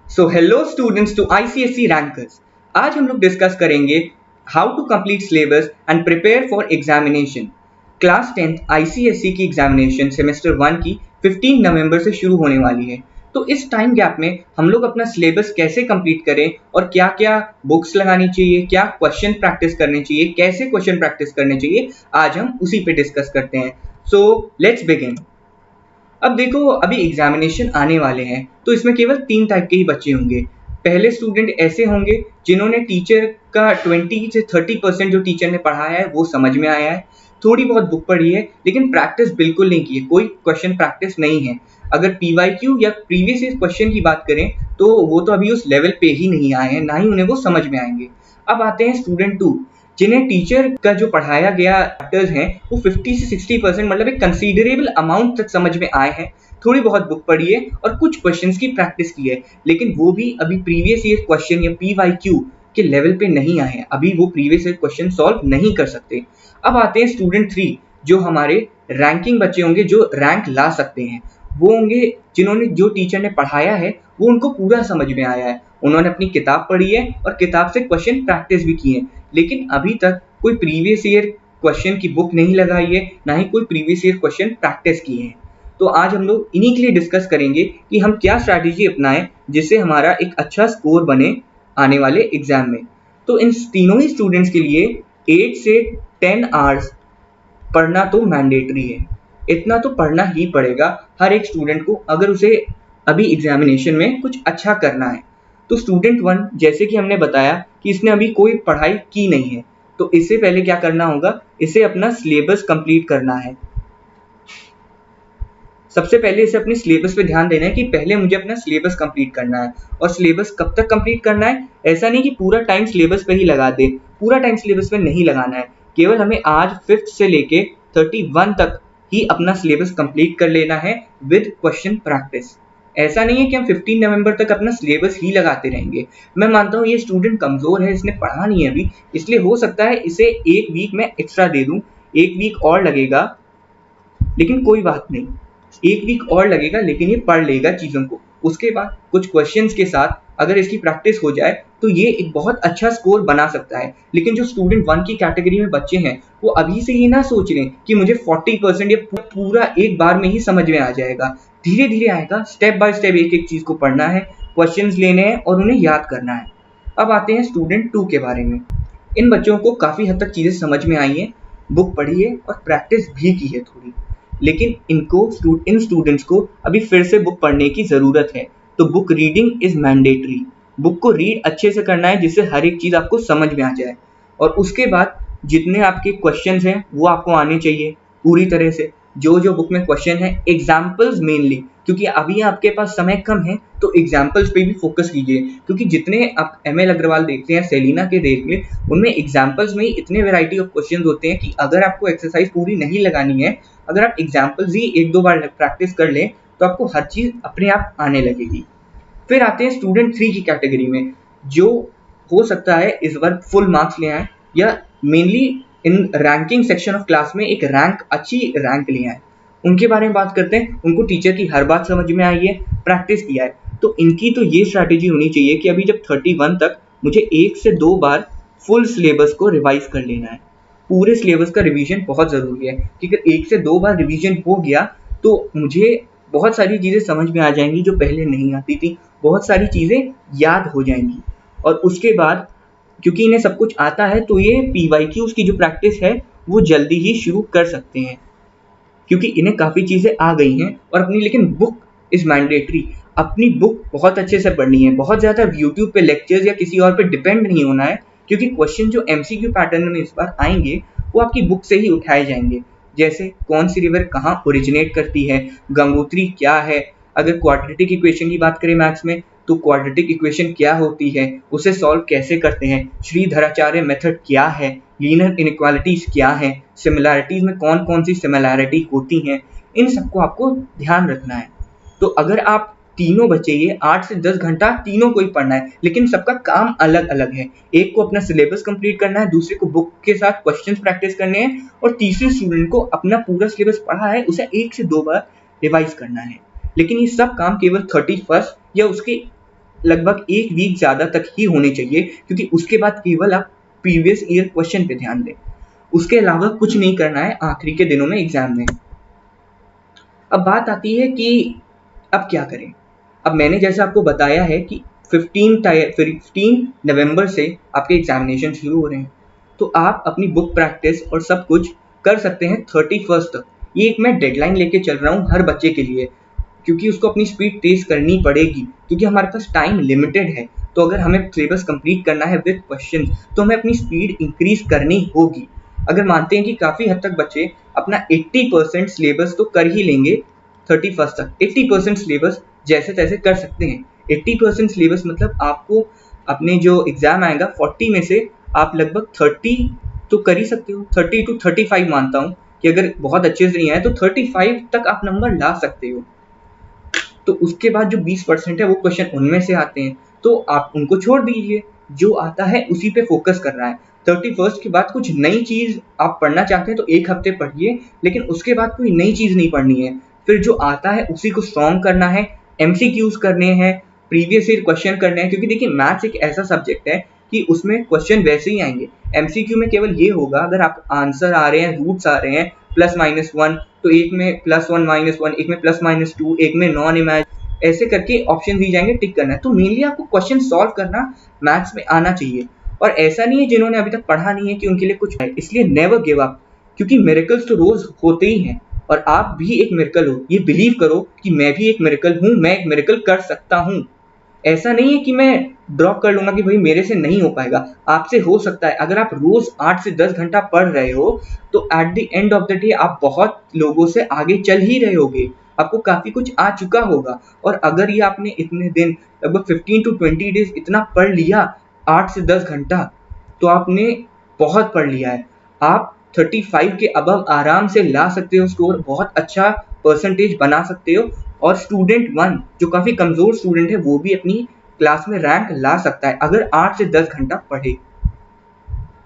So hello students to ICSE rankers. आज हम लोग डिस्कस करेंगे how to complete syllabus and prepare for examination. Class 10th ICSE की examination semester 1 की 15 नवंबर से शुरू होने वाली है। तो इस टाइम गैप में हम लोग अपना सिलेबस कैसे कंप्लीट करें और क्या क्या बुक्स लगानी चाहिए, क्या क्वेश्चन प्रैक्टिस करने चाहिए, कैसे क्वेश्चन प्रैक्टिस करने चाहिए, आज हम उसी पे डिस्कस करते हैं। So let's begin. अब देखो, अभी एग्जामिनेशन आने वाले हैं तो इसमें केवल 3 टाइप के ही बच्चे होंगे। पहले स्टूडेंट ऐसे होंगे जिन्होंने टीचर का 20 से 30% जो टीचर ने पढ़ाया है वो समझ में आया है, थोड़ी बहुत बुक पढ़ी है, लेकिन प्रैक्टिस बिल्कुल नहीं की है, कोई क्वेश्चन प्रैक्टिस नहीं है। अगर PYQ या प्रीवियस ईयर क्वेश्चन की बात करें तो वो तो अभी उस लेवल पे ही नहीं आए हैं, ना ही उन्हें वो समझ में आएंगे। अब आते हैं स्टूडेंट 2, जिन्हें टीचर का जो पढ़ाया गया चैप्टर्स हैं वो 50 से 60% मतलब एक कंसीडरेबल अमाउंट तक समझ में आए हैं, थोड़ी बहुत बुक पढ़ी है और कुछ क्वेश्चंस की प्रैक्टिस की है, लेकिन वो भी अभी प्रीवियस ईयर क्वेश्चन या PYQ के लेवल पे नहीं आए हैं, अभी वो प्रीवियस ईयर क्वेश्चन सॉल्व नहीं कर सकते। अब आते हैं स्टूडेंट 3, जो हमारे रैंकिंग बच्चे होंगे, जो रैंक ला सकते हैं। वो होंगे जिन्होंने जो टीचर ने पढ़ाया है वो उनको पूरा समझ में आया है, उन्होंने अपनी किताब पढ़ी है और किताब से क्वेश्चन प्रैक्टिस भी किए हैं, लेकिन अभी तक कोई प्रीवियस ईयर क्वेश्चन की बुक नहीं लगाई है, ना ही कोई प्रीवियस ईयर क्वेश्चन प्रैक्टिस किए हैं। तो आज हम लोग इन्हीं के लिए डिस्कस करेंगे कि हम क्या स्ट्रैटेजी अपनाएं जिससे हमारा एक अच्छा स्कोर बने आने वाले एग्जाम में। तो इन तीनों ही स्टूडेंट्स के लिए 8 से 10 आवर्स पढ़ना तो मैंडेटरी है, इतना तो पढ़ना ही पड़ेगा हर एक स्टूडेंट को अगर उसे अभी एग्जामिनेशन में कुछ अच्छा करना है। तो स्टूडेंट 1, जैसे कि हमने बताया कि इसने अभी कोई पढ़ाई की नहीं है, तो इससे पहले क्या करना होगा, इसे अपना सिलेबस कंप्लीट करना है। सबसे पहले इसे अपने सिलेबस पे ध्यान देना है कि पहले मुझे अपना सिलेबस कंप्लीट करना है। और सिलेबस कब तक कंप्लीट करना है, ऐसा नहीं कि पूरा टाइम सिलेबस पे ही लगा दे, पूरा टाइम सिलेबस पे नहीं लगाना है, केवल हमें आज 5th से लेके 31 तक ही अपना सिलेबस कंप्लीट कर लेना है विद क्वेश्चन प्रैक्टिस। ऐसा नहीं है कि हम 15 नवंबर तक अपना सिलेबस ही लगाते रहेंगे। मैं मानता हूँ ये स्टूडेंट कमजोर है, इसने पढ़ा नहीं है अभी, इसलिए हो सकता है इसे 1 वीक में एक्स्ट्रा दे दूं, 1 वीक और लगेगा, लेकिन कोई बात नहीं, 1 वीक और लगेगा लेकिन ये पढ़ लेगा चीज़ों को। उसके बाद कुछ क्वेश्चंस के साथ अगर इसकी प्रैक्टिस हो जाए तो ये एक बहुत अच्छा स्कोर बना सकता है। लेकिन जो स्टूडेंट 1 की कैटेगरी में बच्चे हैं वो अभी से ये ना सोच लें कि मुझे 40% या पूरा एक बार में ही समझ में आ जाएगा, धीरे धीरे आएगा, स्टेप बाय स्टेप एक एक चीज़ को पढ़ना है, क्वेश्चंस लेने हैं और उन्हें याद करना है। अब आते हैं स्टूडेंट 2 के बारे में। इन बच्चों को काफ़ी हद तक चीज़ें समझ में आई हैं, बुक पढ़ी है और प्रैक्टिस भी की है थोड़ी, लेकिन इन स्टूडेंट्स को अभी फिर से बुक पढ़ने की ज़रूरत है। तो book reading is mandatory, book को रीड अच्छे से करना है जिससे हर एक चीज़ आपको समझ में आ जाए। और उसके बाद जितने आपके क्वेश्चंस हैं वो आपको आने चाहिए पूरी तरह से, जो जो बुक में क्वेश्चन है, एग्जाम्पल्स मेनली, क्योंकि अभी आपके पास समय कम है तो एग्जाम्पल्स पे भी फोकस कीजिए, क्योंकि जितने आप ML अग्रवाल देखते हैं, सेलिना के देख ले, उनमें एग्जाम्पल्स में ही इतने वैरायटी ऑफ क्वेश्चन होते हैं कि अगर आपको एक्सरसाइज पूरी नहीं लगानी है, अगर आप एग्जाम्पल्स ही 1-2 बार प्रैक्टिस कर लें तो आपको हर चीज़ अपने आप आने लगेगी। फिर आते हैं स्टूडेंट 3 की कैटेगरी में, जो हो सकता है इस बार फुल मार्क्स ले आए या mainly in ranking section of class में एक अच्छी रैंक ले आए। उनके बारे में बात करते हैं। उनको टीचर की हर बात समझ में आई है, प्रैक्टिस किया है, तो इनकी तो ये स्ट्रैटेजी होनी चाहिए कि अभी जब 31 तक मुझे 1 से 2 बार फुल सिलेबस को रिवाइज कर लेना है। पूरे सिलेबस का रिवीजन बहुत ज़रूरी है कि अगर 1 से 2 बार रिवीजन हो गया तो मुझे बहुत सारी चीज़ें समझ में आ जाएंगी जो पहले नहीं आती थी, बहुत सारी चीज़ें याद हो जाएंगी। और उसके बाद क्योंकि इन्हें सब कुछ आता है तो ये PYQs की जो प्रैक्टिस है वो जल्दी ही शुरू कर सकते हैं, क्योंकि इन्हें काफ़ी चीज़ें आ गई हैं। और अपनी लेकिन बुक इज़ मैंडेटरी, अपनी बुक बहुत अच्छे से पढ़नी है, बहुत ज़्यादा यूट्यूब पे लेक्चर्स या किसी और पे डिपेंड नहीं होना है, क्योंकि क्वेश्चन जो MCQ पैटर्न में इस बार आएंगे वो आपकी बुक से ही उठाए जाएंगे। जैसे कौन सी रिवर कहाँ ओरिजिनेट करती है, गंगोत्री क्या है, अगर क्वाड्रेटिक इक्वेशन की बात करें मैथ्स में तो क्वाड्रेटिक इक्वेशन क्या होती है, उसे सॉल्व कैसे करते हैं, श्रीधराचार्य मेथड क्या है, लीनियर इनइक्वालिटीज क्या है, सिमिलैरिटीज में कौन कौन सी सिमिलैरिटी होती हैं, इन सबको आपको ध्यान रखना है। तो अगर आप तीनों बच्चे, ये 8 से 10 घंटा तीनों को ही पढ़ना है, लेकिन सबका काम अलग अलग है। एक को अपना सिलेबस कंप्लीट करना है, दूसरे को बुक के साथ क्वेश्चंस प्रैक्टिस करने हैं, और तीसरे स्टूडेंट को अपना पूरा सिलेबस पढ़ा है उसे 1 से 2 बार रिवाइज करना है। लेकिन ये सब काम केवल 31 या उसके लगभग 1 वीक ज़्यादा तक ही होने चाहिए, क्योंकि उसके बाद केवल आप प्रीवियस ईयर क्वेश्चन पे ध्यान दें। उसके अलावा कुछ नहीं करना है आखिरी के दिनों में एग्जाम में। अब बात आती है कि अब क्या करें। अब मैंने जैसे आपको बताया है कि 15 नवंबर से आपके एग्जामिनेशन शुरू हो रहे हैं, तो आप अपनी बुक प्रैक्टिस और सब कुछ कर सकते हैं 31 तक। ये एक मैं डेडलाइन लेके चल रहा हूँ हर बच्चे के लिए, क्योंकि उसको अपनी स्पीड तेज करनी पड़ेगी, क्योंकि हमारे पास टाइम लिमिटेड है। तो अगर हमें सिलेबस कंप्लीट करना है विद क्वेश्चन, तो हमें अपनी स्पीड इंक्रीज करनी होगी। अगर मानते हैं कि काफ़ी हद तक बच्चे अपना 80% सिलेबस तो कर ही लेंगे 31 तक, 80% सिलेबस जैसे तैसे कर सकते हैं। 80% सिलेबस मतलब आपको अपने जो एग्ज़ाम आएगा 40 में से आप लगभग 30 तो कर ही सकते हो। 30 to 35 मानता हूँ कि अगर बहुत अच्छे से नहीं आए तो 35 तक आप नंबर ला सकते हो। तो उसके बाद जो 20% है वो क्वेश्चन उनमें से आते हैं, तो आप उनको छोड़ दीजिए, जो आता है उसी पे फोकस करना है। 31 के बाद कुछ नई चीज़ आप पढ़ना चाहते हैं तो 1 हफ्ते पढ़िए, लेकिन उसके बाद कोई नई चीज़ नहीं पढ़नी है। फिर जो आता है उसी को स्ट्रॉन्ग करना है, MCQs करने हैं, प्रीवियस ईयर क्वेश्चन करने हैं, क्योंकि देखिए मैथ्स एक ऐसा सब्जेक्ट है कि उसमें क्वेश्चन वैसे ही आएंगे। MCQ में केवल ये होगा अगर आप आंसर आ रहे हैं, रूट्स आ रहे हैं +-1, तो एक में +1 -1, एक में +-2, एक में नॉन इमेज, ऐसे करके ऑप्शन दी जाएंगे, टिक करना है। तो मेनली आपको क्वेश्चन सॉल्व करना मैथ्स में आना चाहिए। और ऐसा नहीं है जिन्होंने अभी तक पढ़ा नहीं है कि उनके लिए कुछ है, इसलिए नेवर गिव अप, क्योंकि मिरेकल्स तो रोज होते ही हैं और आप भी एक मिरेकल हो। ये बिलीव करो कि मैं भी एक मिरेकल हूँ, मैं एक मिरेकल कर सकता हूँ। ऐसा नहीं है कि मैं ड्रॉप कर लूंगा कि भाई मेरे से नहीं हो पाएगा, आपसे हो सकता है। अगर आप रोज 8 से 10 घंटा पढ़ रहे हो तो at the end of the day आप बहुत लोगों से आगे चल ही रहे होगे, आपको काफी कुछ आ चुका होगा। और अगर ये आपने इतने दिन लगभग 15 to 20 डेज इतना पढ़ लिया 8 से 10 घंटा, तो आपने बहुत पढ़ लिया है। आप 35 के अबव आराम से ला सकते हो स्कोर, बहुत अच्छा परसेंटेज बना सकते हो। और स्टूडेंट 1 जो काफ़ी कमज़ोर स्टूडेंट है वो भी अपनी क्लास में रैंक ला सकता है अगर 8 से 10 घंटा पढ़े।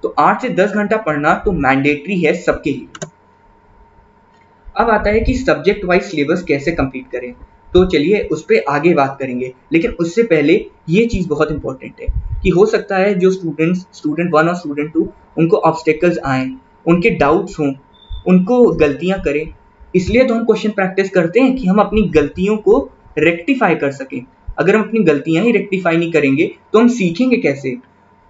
तो 8 से 10 घंटा पढ़ना तो मैंडेटरी है सबके लिए। अब आता है कि सब्जेक्ट वाइज सिलेबस कैसे कंप्लीट करें, तो चलिए उस पर आगे बात करेंगे। लेकिन उससे पहले ये चीज़ बहुत इंपॉर्टेंट है कि हो सकता है जो स्टूडेंट 1 और स्टूडेंट 2 उनको ऑब्स्टेकल्स आएँ, उनके डाउट्स हों, उनको गलतियाँ करें। इसलिए तो हम क्वेश्चन प्रैक्टिस करते हैं कि हम अपनी गलतियों को रेक्टिफाई कर सकें। अगर हम अपनी गलतियाँ ही रेक्टिफाई नहीं करेंगे तो हम सीखेंगे कैसे।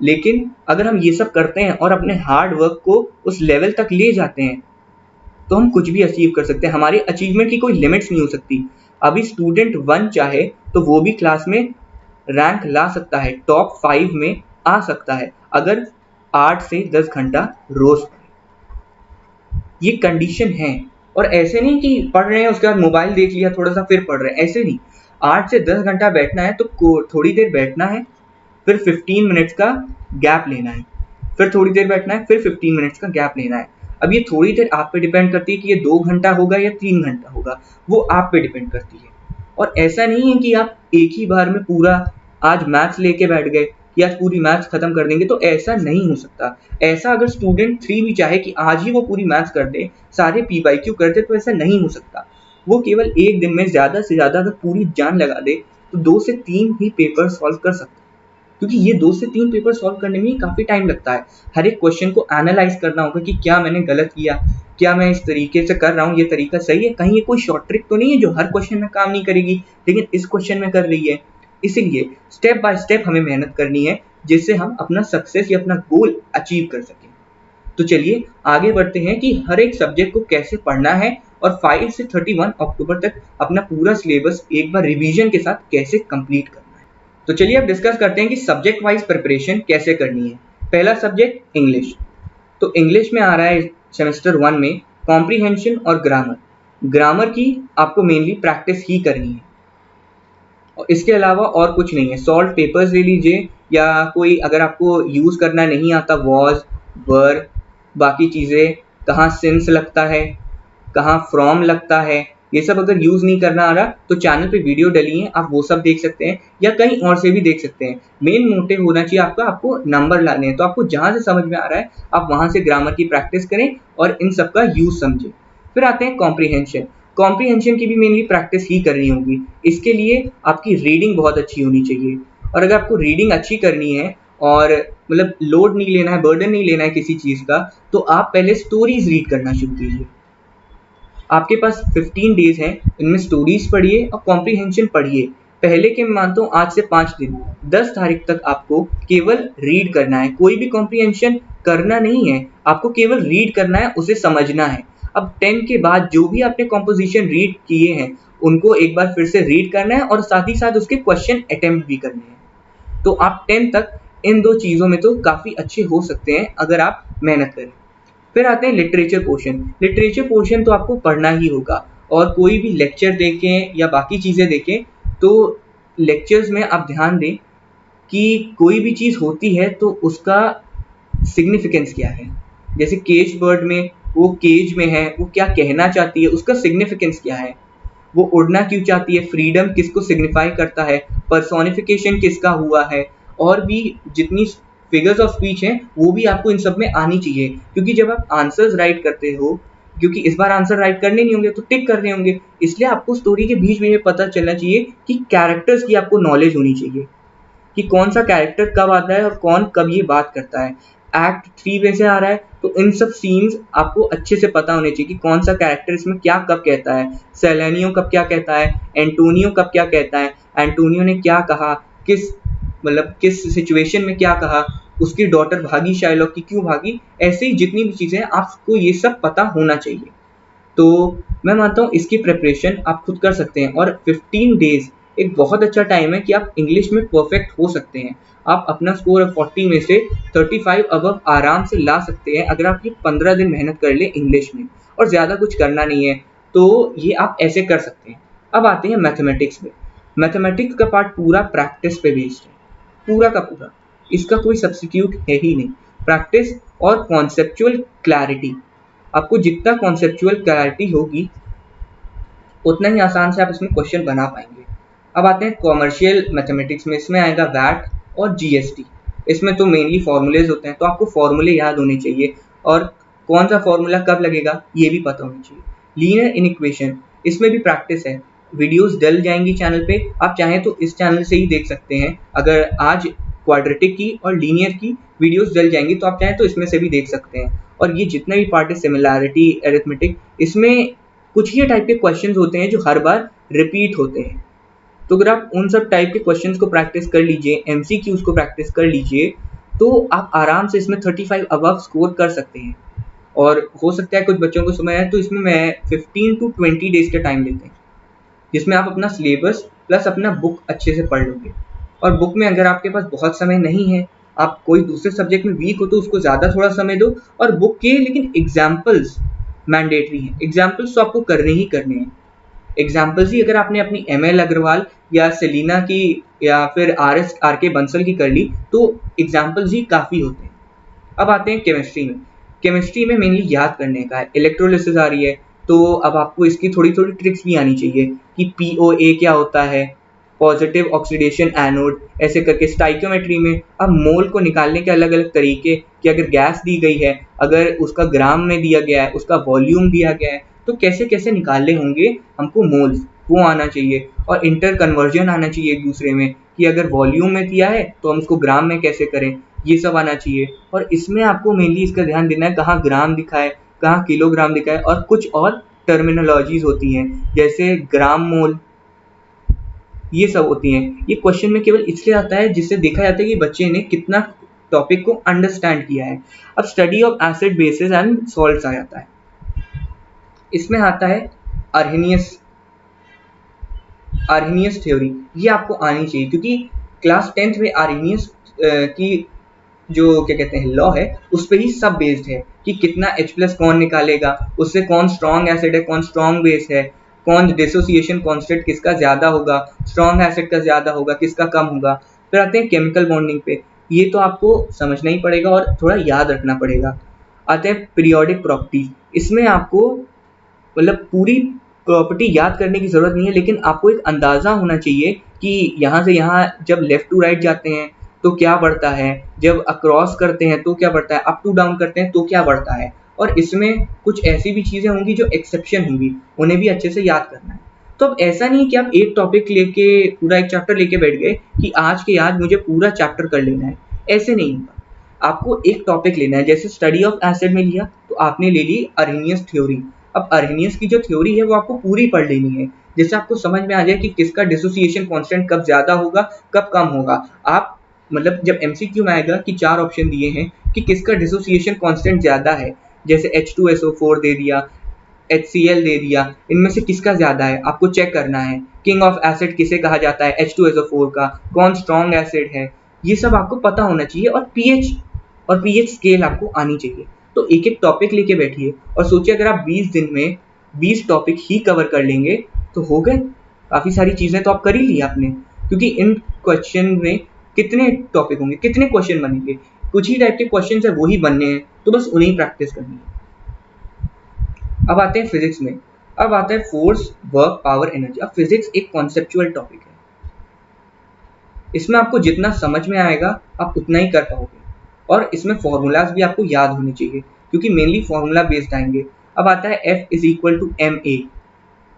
लेकिन अगर हम ये सब करते हैं और अपने हार्ड वर्क को उस लेवल तक ले जाते हैं तो हम कुछ भी अचीव कर सकते हैं। हमारी अचीवमेंट की कोई लिमिट्स नहीं हो सकती। अभी स्टूडेंट 1 चाहे तो वो भी क्लास में रैंक ला सकता है, टॉप 5 में आ सकता है अगर 8 से 10 घंटा रोज पढ़े। ये कंडीशन है। और ऐसे नहीं कि पढ़ रहे हैं उसके बाद मोबाइल देख लिया थोड़ा सा फिर पढ़ रहे हैं, ऐसे नहीं। 8 से 10 घंटा बैठना है तो थोड़ी देर बैठना है, फिर 15 मिनट्स का गैप लेना है, फिर थोड़ी देर बैठना है, फिर 15 मिनट्स का गैप लेना है। अब ये थोड़ी देर आप पे डिपेंड करती है कि ये 2 घंटा होगा या 3 घंटा होगा, वो आप पे डिपेंड करती है। और ऐसा नहीं है कि आप एक ही बार में पूरा आज मैथ्स लेके बैठ गए कि आज पूरी मैथ्स खत्म कर देंगे, तो ऐसा नहीं हो सकता। ऐसा अगर स्टूडेंट 3 भी चाहे कि आज ही वो पूरी मैथ्स कर दे, सारे PYQ कर दे, तो ऐसा नहीं हो सकता। वो केवल एक दिन में ज़्यादा से ज़्यादा अगर पूरी जान लगा दे तो 2 से 3 ही पेपर सॉल्व कर सकता है, क्योंकि ये 2 से 3 पेपर सॉल्व करने में काफ़ी टाइम लगता है। हर एक क्वेश्चन को एनालाइज करना होगा कि क्या मैंने गलत किया, क्या मैं इस तरीके से कर रहा हूँ, ये तरीका सही है, कहीं ये कोई शॉर्ट ट्रिक तो नहीं है जो हर क्वेश्चन में काम नहीं करेगी लेकिन इस क्वेश्चन में कर रही है। इसीलिए स्टेप बाय स्टेप हमें मेहनत करनी है जिससे हम अपना सक्सेस या अपना गोल अचीव कर सकें। तो चलिए आगे बढ़ते हैं कि हर एक सब्जेक्ट को कैसे पढ़ना है और 5 से 31 अक्टूबर तक अपना पूरा सिलेबस एक बार रिवीजन के साथ कैसे कंप्लीट करना है। तो चलिए अब डिस्कस करते हैं कि सब्जेक्ट वाइज प्रिपरेशन कैसे करनी है। पहला सब्जेक्ट इंग्लिश। तो इंग्लिश में आ रहा है सेमेस्टर 1 में कॉम्प्रीहेंशन और ग्रामर। ग्रामर की आपको मेनली प्रैक्टिस ही करनी है और इसके अलावा और कुछ नहीं है। सॉल्व पेपर्स ले लीजिए, या कोई अगर आपको यूज़ करना नहीं आता वॉज, वर, बाकी चीज़ें, कहाँ सिंस लगता है, कहाँ फ्रॉम लगता है, ये सब अगर यूज़ नहीं करना आ रहा तो चैनल पे वीडियो डली है, आप वो सब देख सकते हैं या कहीं और से भी देख सकते हैं। मेन मोटिव होना चाहिए आपका, आपको नंबर लाने हैं, तो आपको जहाँ से समझ में आ रहा है आप वहाँ से ग्रामर की प्रैक्टिस करें और इन सब का यूज़ समझें। फिर आते हैं कॉम्प्रीहेंशन। कॉम्प्रीहेंशन की भी मेनली प्रैक्टिस ही करनी होगी। इसके लिए आपकी रीडिंग बहुत अच्छी होनी चाहिए और अगर आपको रीडिंग अच्छी करनी है और मतलब लोड नहीं लेना है, बर्डन नहीं लेना है किसी चीज़ का, तो आप पहले स्टोरीज रीड करना शुरू कीजिए। आपके पास 15 डेज हैं, इनमें स्टोरीज पढ़िए और कॉम्प्रीहेंशन पढ़िए। पहले के मैं मानता हूँ आज से 5 दिन 10 तारीख तक आपको केवल रीड करना है, कोई भी कॉम्प्रीहेंशन करना नहीं है, आपको केवल रीड करना है, उसे समझना है। अब 10 के बाद जो भी आपने कॉम्पोजिशन रीड किए हैं उनको एक बार फिर से रीड करना है और साथ ही साथ उसके क्वेश्चन अटेम्प्ट भी करने हैं। तो आप 10 तक इन 2 चीज़ों में तो काफ़ी अच्छे हो सकते हैं अगर आप मेहनत करें। फिर आते हैं लिटरेचर पोर्शन। लिटरेचर पोर्शन तो आपको पढ़ना ही होगा, और कोई भी लेक्चर देखें या बाकी चीज़ें देखें तो लेक्चर्स में आप ध्यान दें कि कोई भी चीज़ होती है तो उसका सिग्निफिकेंस क्या है। जैसे केज बर्ड में, वो केज में है, वो क्या कहना चाहती है, उसका सिग्निफिकेंस क्या है, वो उड़ना क्यों चाहती है, फ्रीडम किसको सिग्निफाई करता है, पर्सोनिफिकेशन किसका हुआ है, और भी जितनी फिगर्स ऑफ स्पीच हैं वो भी आपको इन सब में आनी चाहिए। क्योंकि जब आप आंसर्स राइट करते हो, क्योंकि इस बार आंसर राइट करने नहीं होंगे तो टिक करने होंगे, इसलिए आपको स्टोरी के बीच में ये पता चलना चाहिए कि कैरेक्टर्स की आपको नॉलेज होनी चाहिए कि कौन सा कैरेक्टर कब आता है और कौन कब ये बात करता है। एक्ट 3 में से आ रहा है तो इन सब सीन्स आपको अच्छे से पता होने चाहिए कि कौन सा कैरेक्टर इसमें क्या कब कहता है, सेलेनियो कब क्या कहता है, एंटोनियो कब क्या कहता है, एंटोनियो ने क्या कहा, किस सिचुएशन में क्या कहा, उसकी डॉटर भागी शाइलॉक की क्यों भागी, ऐसे ही जितनी भी चीज़ें हैं आपको ये सब पता होना चाहिए। तो मैं मानता हूँ इसकी प्रिपरेशन आप खुद कर सकते हैं, और 15 डेज एक बहुत अच्छा टाइम है कि आप इंग्लिश में परफेक्ट हो सकते हैं। आप अपना स्कोर 40 में से 35 अबव आराम से ला सकते हैं अगर आप ये 15 दिन मेहनत कर ले इंग्लिश में, और ज़्यादा कुछ करना नहीं है, तो ये आप ऐसे कर सकते हैं। अब आते हैं मैथमेटिक्स में। मैथमेटिक्स का पार्ट पूरा प्रैक्टिस पे बेस्ड है, पूरा का पूरा, इसका कोई सब्स्टिट्यूट है ही नहीं। प्रैक्टिस और कॉन्सेप्चुअल क्लैरिटी, आपको जितना कॉन्सेप्चुअल क्लैरिटी होगी उतना ही आसान से आप इसमें क्वेश्चन बना पाएंगे। अब आते हैं कॉमर्शियल मैथमेटिक्स में, इसमें आएगा वैट और जीएसटी। इसमें तो मेनली फॉर्मूलेज होते हैं, तो आपको फॉर्मूले याद होने चाहिए और कौन सा फॉर्मूला कब लगेगा ये भी पता होना चाहिए। लीनियर इनइक्वेशन, इसमें भी प्रैक्टिस है, वीडियोस डल जाएंगी चैनल पे, आप चाहें तो इस चैनल से ही देख सकते हैं। अगर आज क्वाड्रेटिक की और लीनियर की वीडियोस डल जाएंगी तो आप चाहें तो इसमें से भी देख सकते हैं। और ये जितने भी पार्ट है, सिमिलैरिटी, अरिथमेटिक, इसमें कुछ ही टाइप के क्वेश्चंस होते हैं जो हर बार रिपीट होते हैं। तो अगर आप उन सब टाइप के क्वेश्चंस को प्रैक्टिस कर लीजिए, एमसीक्यूज को प्रैक्टिस कर लीजिए, तो आप आराम से इसमें 35 अबव स्कोर कर सकते हैं। और हो सकता है कुछ बच्चों को समय है तो इसमें मैं 15 to 20 डेज का टाइम लेते हैं, जिसमें आप अपना सिलेबस प्लस अपना बुक अच्छे से पढ़ लोगे। और बुक में अगर आपके पास बहुत समय नहीं है, आप कोई दूसरे सब्जेक्ट में वीक हो, तो उसको ज़्यादा थोड़ा समय दो। और बुक के लेकिन एग्जाम्पल्स मैंडेटरी हैं, एग्जाम्पल्स तो आपको करने ही करने हैं। एग्जाम्पल्स ही अगर आपने अपनी ML अग्रवाल या सेलिना की या फिर RK बंसल की कर ली तो एग्जाम्पल्स ही काफ़ी होते हैं। अब आते हैं केमिस्ट्री में। केमिस्ट्री में मेनली याद करने का है, इलेक्ट्रोलिसिस आ रही है तो अब आपको इसकी थोड़ी थोड़ी ट्रिक्स भी आनी चाहिए कि POA क्या होता है, पॉजिटिव ऑक्सीडेशन एनोड, ऐसे करके। स्टाइकोमेट्री में अब मोल को निकालने के अलग अलग तरीके, कि अगर गैस दी गई है, अगर उसका ग्राम में दिया गया है, उसका वॉल्यूम दिया गया है, तो कैसे कैसे निकालने होंगे हमको मोल्स, वो आना चाहिए। और इंटर कन्वर्जन आना चाहिए एक दूसरे में, कि अगर वॉल्यूम में दिया है तो हम उसको ग्राम में कैसे करें, ये सब आना चाहिए। और इसमें आपको मेनली इसका ध्यान देना है कहाँ ग्राम दिखा है, कहाँ किलोग्राम दिखा है, और कुछ और टर्मिनोलॉजीज होती हैं जैसे ग्राम मोल, ये सब होती हैं। ये क्वेश्चन में केवल इसलिए आता है जिससे देखा जाता है कि बच्चे ने कितना टॉपिक को अंडरस्टैंड किया है। अब study of acid bases and salts आ जाता है, इसमें आता है आर्हेनियस थ्योरी, ये आपको आनी चाहिए क्योंकि क्लास 10th में आर्हेनियस की जो क्या कहते हैं लॉ है उस पर ही सब बेस्ड है कि कितना H+ कौन निकालेगा, उससे कौन स्ट्रॉन्ग एसिड है, कौन स्ट्रॉन्ग बेस है, कौन डिसोसिएशन कांस्टेंट किसका ज़्यादा होगा, स्ट्रॉन्ग एसिड का ज़्यादा होगा, किसका कम होगा। फिर आते हैं केमिकल बॉन्डिंग पे, ये तो आपको समझना ही पड़ेगा और थोड़ा याद रखना पड़ेगा। आते हैं पीरियोडिक प्रॉपर्टीज, इसमें आपको मतलब पूरी प्रॉपर्टी याद करने की ज़रूरत नहीं है, लेकिन आपको एक अंदाज़ा होना चाहिए कि यहाँ से यहाँ जब लेफ़्ट टू राइट जाते हैं तो क्या बढ़ता है, जब अक्रॉस करते हैं तो क्या बढ़ता है, अप टू डाउन करते हैं तो क्या बढ़ता है। और इसमें कुछ ऐसी भी चीज़ें होंगी जो एक्सेप्शन होंगी, उन्हें भी अच्छे से याद करना है। तो अब ऐसा नहीं है कि आप एक टॉपिक लेके पूरा एक चैप्टर लेके बैठ गए कि आज के आज मुझे पूरा चैप्टर कर लेना है, ऐसे नहीं होगा। आपको एक टॉपिक लेना है, जैसे स्टडी ऑफ एसिड में लिया तो आपने ले ली अर्हेनियस थ्योरी। अब अर्हेनियस की जो थ्योरी है वो आपको पूरी पढ़ लेनी है, जैसे आपको समझ में आ जाए कि किसका डिसोसिएशन कांस्टेंट कब ज्यादा होगा कब कम होगा। आप मतलब जब एमसीक्यू में आएगा कि 4 ऑप्शन दिए हैं कि किसका डिसोसिएशन कांस्टेंट ज्यादा है, जैसे H2SO4 दे दिया, HCl दे दिया, इनमें से किसका ज्यादा है आपको चेक करना है। किंग ऑफ एसिड किसे कहा जाता है, H2SO4 का। कौन स्ट्रॉन्ग एसिड है, ये सब आपको पता होना चाहिए। और पीएच स्केल आपको आनी चाहिए। तो एक एक टॉपिक लेके बैठिए और सोचिए अगर आप 20 दिन में 20 टॉपिक ही कवर कर लेंगे तो हो गए, काफी सारी चीजें तो आप कर ही ली आपने। क्योंकि इन क्वेश्चन में कितने टॉपिक होंगे, कितने क्वेश्चन बनेंगे, कुछ ही टाइप के क्वेश्चन है वही बनने हैं, तो बस उन्हें प्रैक्टिस करनी है। अब आते हैं फिजिक्स में। अब आता है फोर्स, वर्क, पावर, एनर्जी। अब फिजिक्स एक कॉन्सेप्चुअल टॉपिक है, इसमें आपको जितना समझ में आएगा आप उतना ही कर पाओगे। और इसमें फॉर्मूलाज भी आपको याद होने चाहिए क्योंकि मेनली फॉर्मूला बेस्ड आएंगे। अब आता है F is equal to M A.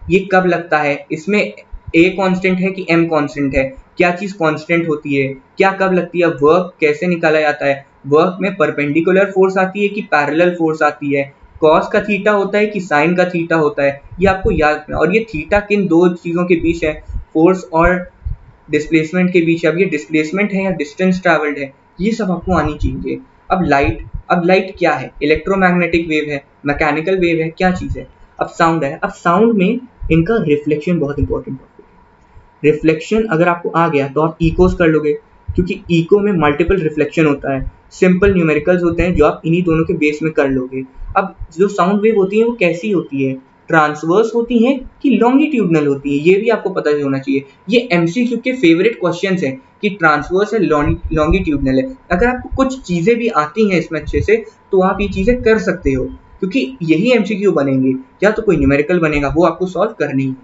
ये कब लगता है, इसमें ए कांस्टेंट है कि एम कांस्टेंट है, क्या चीज कांस्टेंट होती है, क्या कब लगती है, वर्क कैसे निकाला जाता है, वर्क में परपेंडिकुलर फोर्स आती है कि पैरेलल फोर्स आती है, कॉस का थीटा होता है कि साइन का थीटा होता है, ये आपको याद रखना। और ये थीटा किन दो चीजों के बीच है, फोर्स और डिस्प्लेसमेंट के बीच। अब ये डिस्प्लेसमेंट है या डिस्टेंस ट्रैवल्ड है, ये सब आपको आनी चाहिए। अब लाइट क्या है, इलेक्ट्रोमैग्नेटिक वेव है, मैकेनिकल वेव है, क्या चीज है। अब साउंड है, अब साउंड में इनका रिफ्लेक्शन बहुत इंपॉर्टेंट टॉपिक है। रिफ्लेक्शन अगर आपको आ गया तो आप इकोस कर लोगे, क्योंकि इको में मल्टीपल रिफ्लेक्शन होता है, सिंपल न्यूमेरिकल्स होते हैं जो आप इन्हीं दोनों के बेस में कर लोगे। अब जो साउंड वेव होती है वो कैसी होती है, ट्रांसवर्स होती हैं कि लॉन्गिट्यूडनल होती है, ये भी आपको पता होना चाहिए। ये एमसीक्यू के फेवरेट क्वेश्चंस हैं कि ट्रांसवर्स है लॉन्गिट्यूडनल है। अगर आपको कुछ चीजें भी आती हैं इसमें अच्छे से तो आप ये चीजें कर सकते हो, क्योंकि यही एमसीक्यू बनेंगे, या तो कोई न्यूमेरिकल बनेगा वो आपको सॉल्व करनी होगी।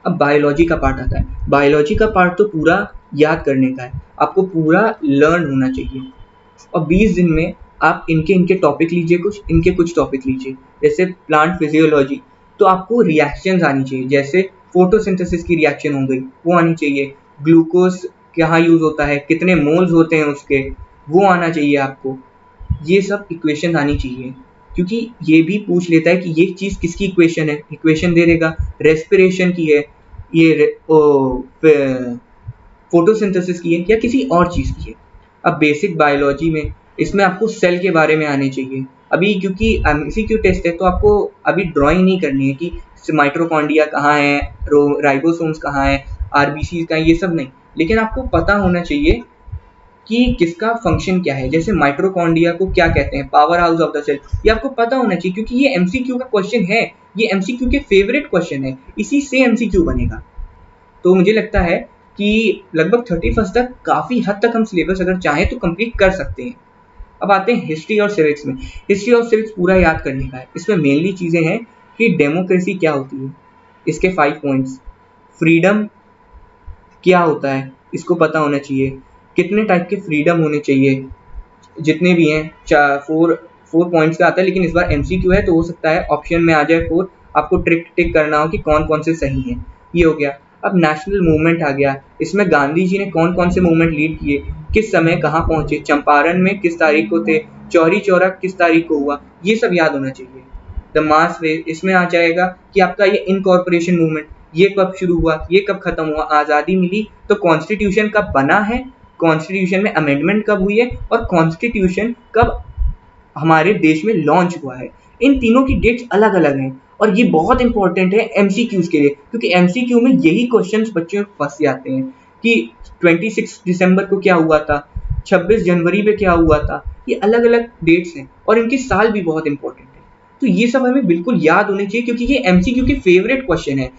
अब बायोलॉजी का पार्ट आता है। बायोलॉजी का पार्ट तो पूरा याद करने का है, आपको पूरा लर्न होना चाहिए। और 20 दिन में आप इनके टॉपिक लीजिए, कुछ टॉपिक लीजिए। जैसे प्लांट फिजियोलॉजी, तो आपको रिएक्शंस आनी चाहिए, जैसे फोटोसिंथेसिस की रिएक्शन हो गई वो आनी चाहिए, ग्लूकोज कहाँ यूज होता है, कितने मोल्स होते हैं उसके, वो आना चाहिए आपको। ये सब इक्वेशन आनी चाहिए, क्योंकि ये भी पूछ लेता है कि ये चीज किसकी इक्वेशन है, इक्वेशन दे देगा, रेस्पिरेशन की है, ये फोटोसिंथेसिस की है या किसी और चीज की है। अब बेसिक बायोलॉजी में इसमें आपको सेल के बारे में आने चाहिए। अभी क्योंकि एमसीक्यू टेस्ट है तो आपको अभी ड्राइंग नहीं करनी है कि माइटोकॉन्ड्रिया कहाँ है, राइबोसोम्स कहाँ है, आरबीसी कहाँ है, ये सब नहीं। लेकिन आपको पता होना चाहिए कि किसका फंक्शन क्या है, जैसे माइटोकॉन्ड्रिया को क्या कहते हैं, power house of the cell, ये आपको पता होना चाहिए क्योंकि ये एमसीक्यू का क्वेश्चन है, ये एमसीक्यू के फेवरेट क्वेश्चन है, इसी से एमसीक्यू बनेगा। तो मुझे लगता है कि लगभग 31 तक काफी हद तक हम सिलेबस अगर चाहें तो कंप्लीट कर सकते हैं। अब आते हैं हिस्ट्री और सिविक्स में। हिस्ट्री और सिविक्स पूरा याद करने का है। इसमें मेनली चीजें हैं कि डेमोक्रेसी क्या होती है, इसके 5 पॉइंट्स, फ्रीडम क्या होता है इसको पता होना चाहिए, कितने टाइप के फ्रीडम होने चाहिए, जितने भी हैं, 4 पॉइंट्स का आता है, लेकिन इस बार एमसीक्यू है तो हो सकता है ऑप्शन में आ जाए 4, आपको ट्रिक टिक करना हो कि कौन कौन से सही हैं। ये हो गया। अब नेशनल मूवमेंट आ गया, इसमें गांधी जी ने कौन कौन से मूवमेंट लीड किए, किस समय कहाँ पहुंचे, चंपारण में किस तारीख को थे, चौरी चौरा किस तारीख को हुआ, ये सब याद होना चाहिए। द मास वे, इसमें आ जाएगा कि आपका ये इनकॉर्पोरेशन मूवमेंट, ये कब शुरू हुआ, ये कब खत्म हुआ, आज़ादी मिली तो कॉन्स्टिट्यूशन कब बना है, कॉन्स्टिट्यूशन में अमेंडमेंट कब हुई है, और कॉन्स्टिट्यूशन कब हमारे देश में लॉन्च हुआ है। इन तीनों की डेट्स अलग अलग हैं और ये बहुत इंपॉर्टेंट है एमसीक्यूज के लिए, क्योंकि एमसीक्यू में यही क्वेश्चंस बच्चों फंस जाते हैं कि 26 दिसंबर को क्या हुआ था, 26 जनवरी में क्या हुआ था, ये अलग अलग डेट्स हैं और इनके साल भी बहुत इंपॉर्टेंट है। तो ये सब हमें बिल्कुल याद होने चाहिए क्योंकि ये एमसीक्यू के फेवरेट क्वेश्चन है।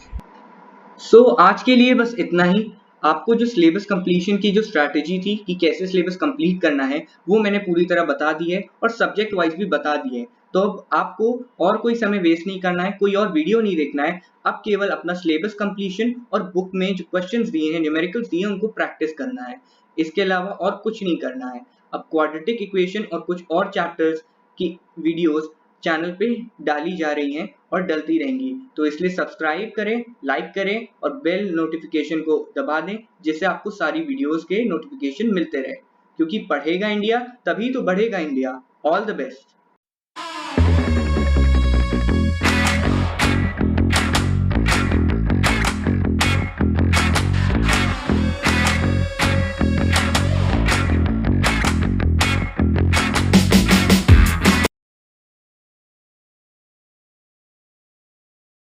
सो आज के लिए बस इतना ही। आपको जो सिलेबस कंप्लीशन की जो स्ट्रैटेजी थी कि कैसे सिलेबस कंप्लीट करना है वो मैंने पूरी तरह बता दी है और सब्जेक्ट वाइज भी बता दिए है। तो अब आपको और कोई समय वेस्ट नहीं करना है, कोई और वीडियो नहीं देखना है, अब केवल अपना सिलेबस कंप्लीशन और बुक में जो क्वेश्चंस दिए हैं, न्यूमेरिकल्स दिए हैं, उनको प्रैक्टिस करना है। इसके अलावा और कुछ नहीं करना है। अब क्वाड्रेटिक इक्वेशन और कुछ और चैप्टर्स की वीडियोस चैनल पे डाली जा रही हैं और डलती रहेंगी। तो इसलिए सब्सक्राइब करें, लाइक करें और बेल नोटिफिकेशन को दबा दें, जिससे आपको सारी वीडियोस के नोटिफिकेशन मिलते रहे, क्योंकि पढ़ेगा इंडिया तभी तो बढ़ेगा इंडिया। All the best.